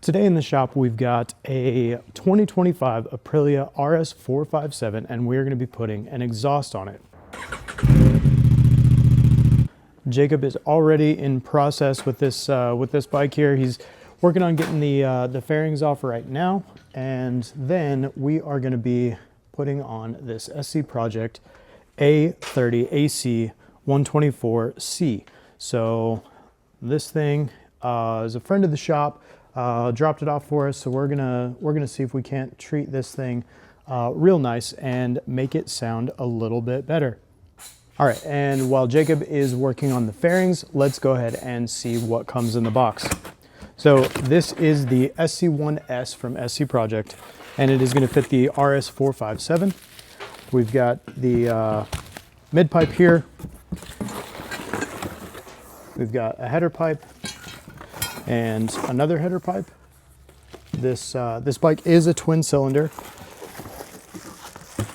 Today in the shop, we've got a 2025 Aprilia RS457, and we're going to be putting an exhaust on it. Jacob is already in process with this bike here. He's working on getting the fairings off right now, and then we are going to be putting on this SC-Project A30 AC124C. So this thing is a friend of the shop. Dropped it off for us, so we're gonna see if we can't treat this thing real nice and make it sound a little bit better. All right, and while Jacob is working on the fairings, let's go ahead and see what comes in the box. So this is the SC1-S from SC-Project, and it is going to fit the RS457. We've got the mid pipe here. We've got a header pipe and another header pipe. This bike is a twin cylinder,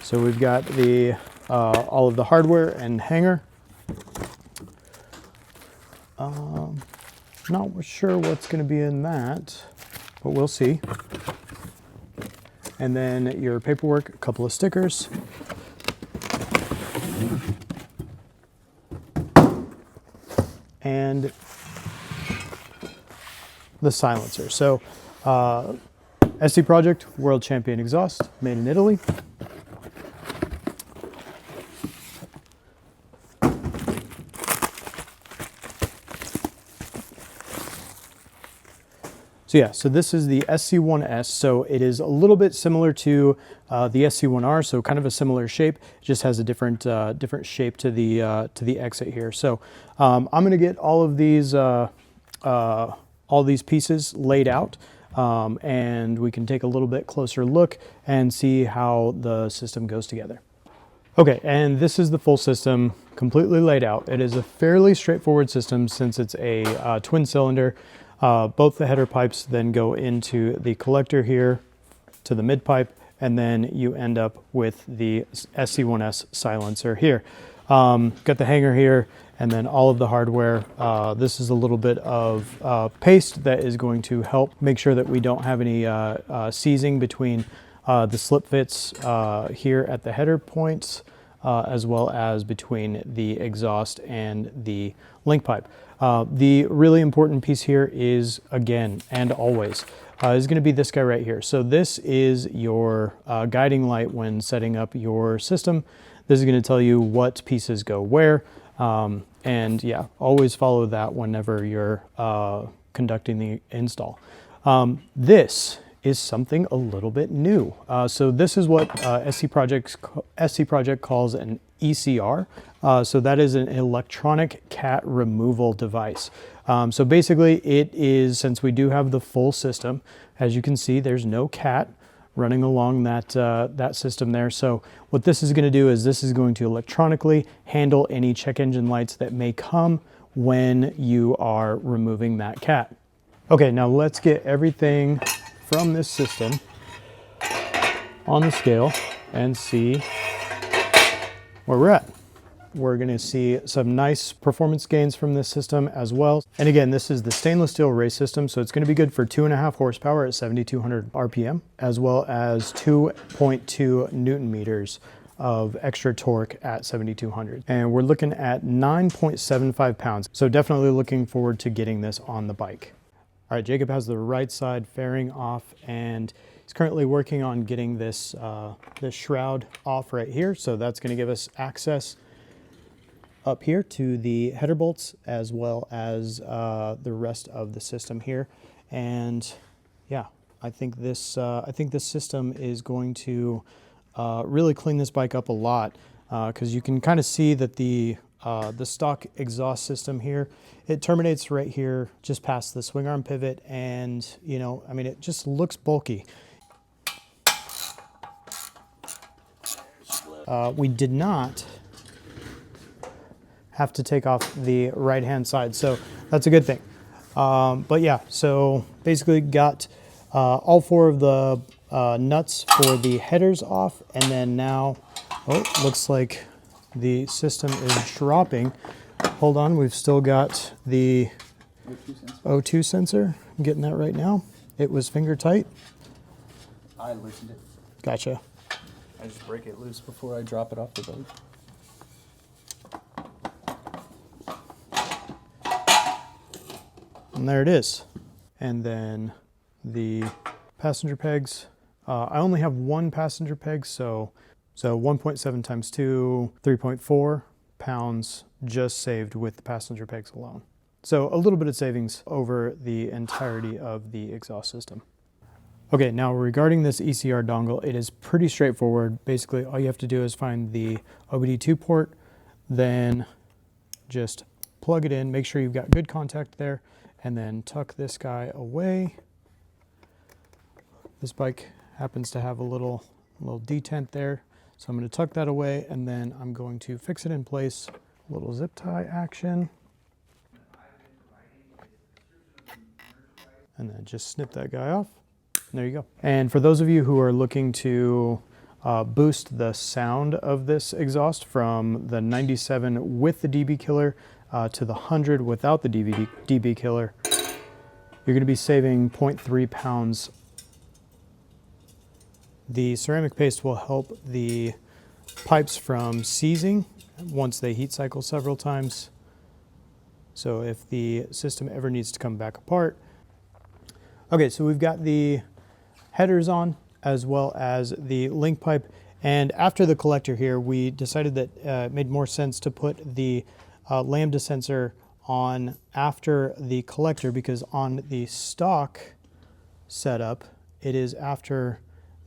so we've got the all of the hardware and hanger. Not sure what's going to be in that, but we'll see. And then your paperwork, a couple of stickers. And the silencer. So SC-Project World Champion exhaust, made in Italy. So yeah, so this is the SC1-S. So it is a little bit similar to the SC1R, so kind of a similar shape. It just has a different shape to the exit here. So I'm going to get all these pieces laid out, and we can take a little bit closer look and see how the system goes together. Okay, and this is the full system completely laid out. It is a fairly straightforward system since it's a twin cylinder. Both the header pipes then go into the collector here to the mid pipe, and then you end up with the SC1-S silencer here. Got the hanger here, and then all of the hardware. This is a little bit of paste that is going to help make sure that we don't have any seizing between the slip fits here at the header points, as well as between the exhaust and the link pipe. The really important piece here is, again and always, is going to be this guy right here. So this is your guiding light when setting up your system. This is going to tell you what pieces go where, and yeah, always follow that whenever you're conducting the install. This is something a little bit new. So this is what SC-Project calls an ECR. So that is an electronic cat removal device. So basically it is, since we do have the full system, as you can see, there's no cat running along that system there. So what this is going to do is this is going to electronically handle any check engine lights that may come when you are removing that cat. Okay, now let's get everything from this system on the scale and see where we're at. We're going to see some nice performance gains from this system as well. And again, this is the stainless steel race system, so it's going to be good for 2.5 horsepower at 7,200 RPM, as well as 2.2 Newton meters of extra torque at 7,200. And we're looking at 9.75 pounds. So definitely looking forward to getting this on the bike. All right, Jacob has the right side fairing off, and he's currently working on getting this, this shroud off right here. So that's going to give us access up here to the header bolts, as well as the rest of the system here. And yeah, I think this system is going to really clean this bike up a lot, because you can kind of see that the stock exhaust system here, it terminates right here just past the swing arm pivot, and you know, I mean, it just looks bulky. We did not have to take off the right hand side, so that's a good thing. But yeah, so basically got all 4 of the nuts for the headers off, and then now, oh, looks like the system is dropping. Hold on, we've still got the O2 sensor. I'm getting that right now. It was finger tight? I loosened it. Gotcha. I just break it loose before I drop it off the boat. And there it is. And then the passenger pegs. I only have one passenger peg, so 1.7 times 2, 3.4 pounds just saved with the passenger pegs alone. So a little bit of savings over the entirety of the exhaust system. Okay, now regarding this ECR dongle, it is pretty straightforward. Basically, all you have to do is find the OBD2 port, then just plug it in, make sure you've got good contact there, and then tuck this guy away. This bike happens to have a little detent there, so I'm going to tuck that away, and then I'm going to fix it in place. A little zip tie action. And then just snip that guy off. And there you go. And for those of you who are looking to boost the sound of this exhaust from the 97 with the dB killer to the 100 without the dB killer, you're going to be saving 0.3 pounds. The ceramic paste will help the pipes from seizing once they heat cycle several times. So if the system ever needs to come back apart. Okay, so we've got the headers on as well as the link pipe. And after the collector here, we decided that it made more sense to put the lambda sensor on after the collector, because on the stock setup, it is after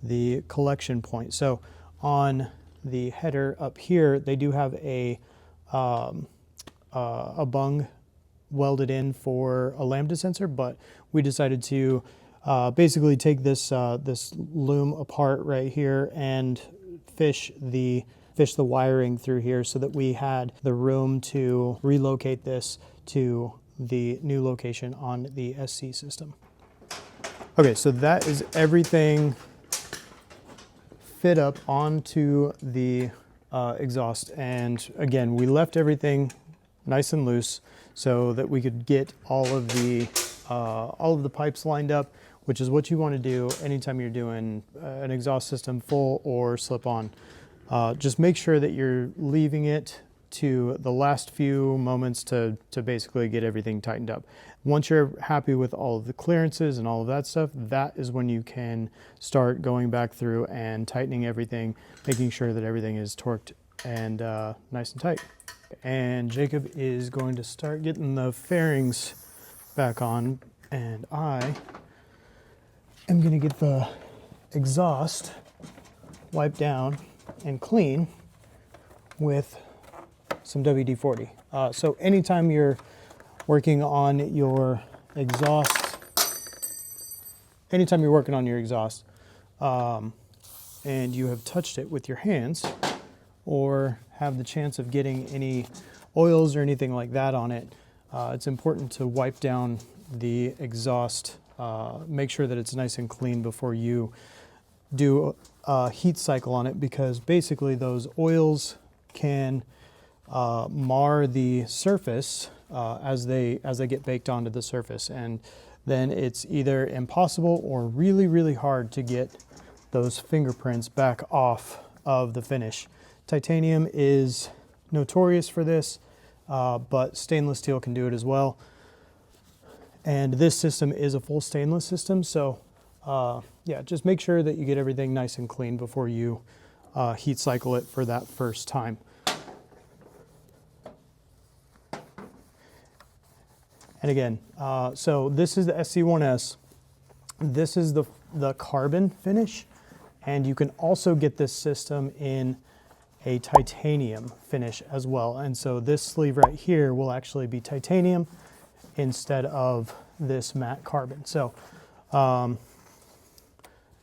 the collection point. So on the header up here, they do have a bung welded in for a lambda sensor, but we decided to basically take this this loom apart right here and fish the wiring through here so that we had the room to relocate this to the new location on the SC system. Okay, so that is everything fit up onto the exhaust, and again, we left everything nice and loose so that we could get all of the pipes lined up, which is what you want to do anytime you're doing an exhaust system full or slip-on. Just make sure that you're leaving it to the last few moments to basically get everything tightened up. Once you're happy with all of the clearances and all of that stuff, that is when you can start going back through and tightening everything, making sure that everything is torqued and nice and tight. And Jacob is going to start getting the fairings back on, and I am going to get the exhaust wiped down and clean with some WD-40. So anytime you're working on your exhaust, and you have touched it with your hands or have the chance of getting any oils or anything like that on it, it's important to wipe down the exhaust, make sure that it's nice and clean before you do a heat cycle on it, because basically those oils can mar the surface as they get baked onto the surface, and then it's either impossible or really, really hard to get those fingerprints back off of the finish. Titanium is notorious for this, but stainless steel can do it as well. And this system is a full stainless system, so yeah, just make sure that you get everything nice and clean before you heat cycle it for that first time. And again, so this is the SC1-S. This is the carbon finish, and you can also get this system in a titanium finish as well. And so this sleeve right here will actually be titanium instead of this matte carbon. So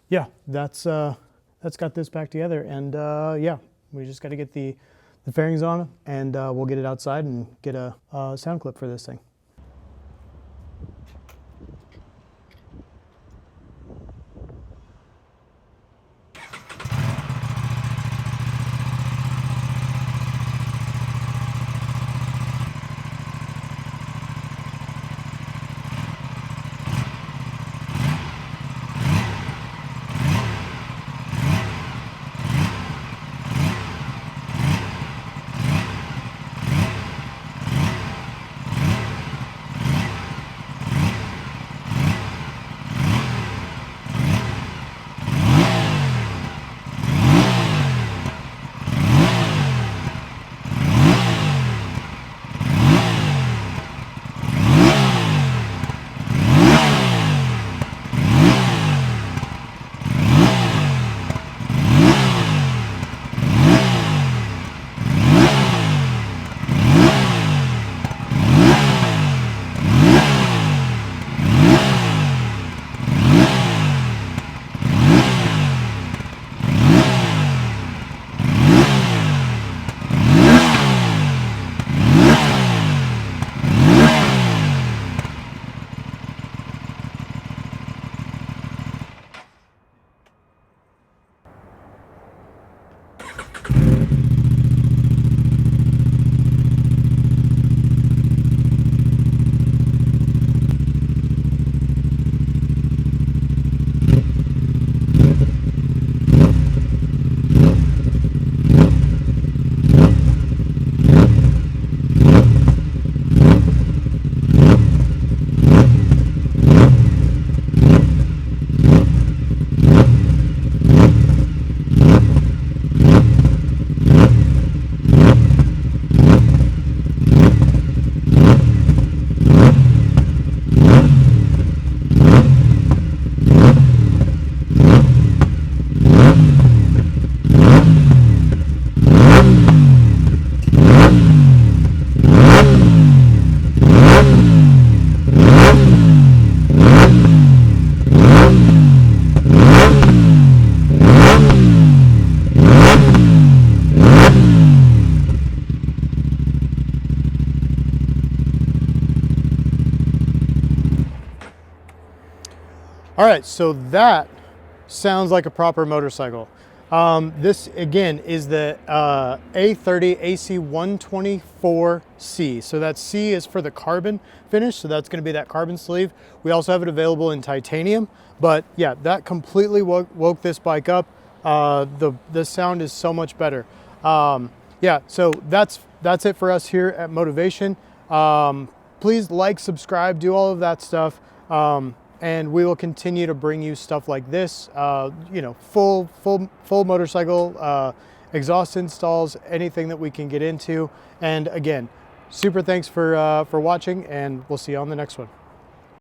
yeah, that's got this back together, and yeah, we just got to get the fairings on, and we'll get it outside and get a sound clip for this thing. All right, so that sounds like a proper motorcycle. This again is the A30 AC124C. So that C is for the carbon finish. So that's going to be that carbon sleeve. We also have it available in titanium, but yeah, that completely woke this bike up. The sound is so much better. Yeah, so that's it for us here at Motovation. Please like, subscribe, do all of that stuff. And we will continue to bring you stuff like this, you know, full motorcycle, exhaust installs, anything that we can get into. And again, super thanks for watching, and we'll see you on the next one.